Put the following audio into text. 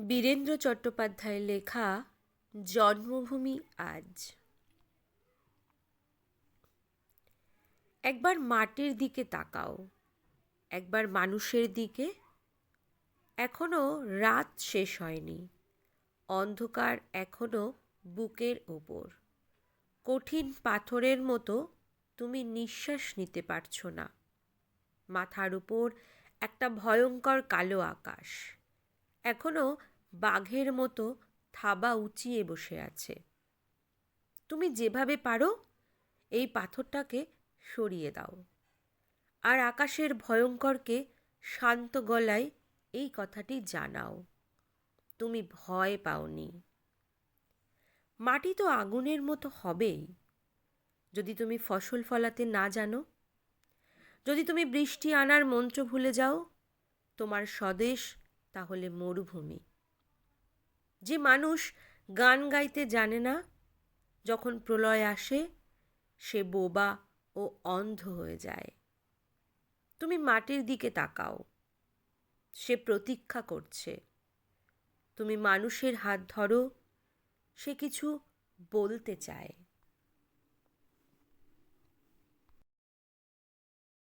বীরেন্দ্র চট্টোপাধ্যায়ের লেখা জন্মভূমি আজ। একবার মাটির দিকে তাকাও, একবার মানুষের দিকে। এখনো রাত শেষ হয়নি, অন্ধকার এখনো বুকের ওপর। কঠিন পাথরের মতো তুমি নিঃশ্বাস নিতে পারছো না। মাথার উপর একটা ভয়ঙ্কর কালো আকাশ এখনো বাঘের মতো থাবা উঁচিয়ে বসে আছে। তুমি যেভাবে পারো এই পাথরটাকে সরিয়ে দাও, আর আকাশের ভয়ঙ্করকে শান্ত গলায় এই কথাটি জানাও, তুমি ভয় পাওনি। মাটি তো আগুনের মতো হবেই যদি তুমি ফসল ফলাতে না জানো, যদি তুমি বৃষ্টি আনার মন্ত্র ভুলে যাও। তোমার স্বদেশ তাহলে মরুভূমি। যে মানুষ গান গাইতে জানে না, যখন প্রলয় আসে সে বোবা ও অন্ধ হয়ে যায়। তুমি মাটির দিকে তাকাও, সে প্রতীক্ষা করছে। তুমি মানুষের হাত ধরো, সে কিছু বলতে চায়।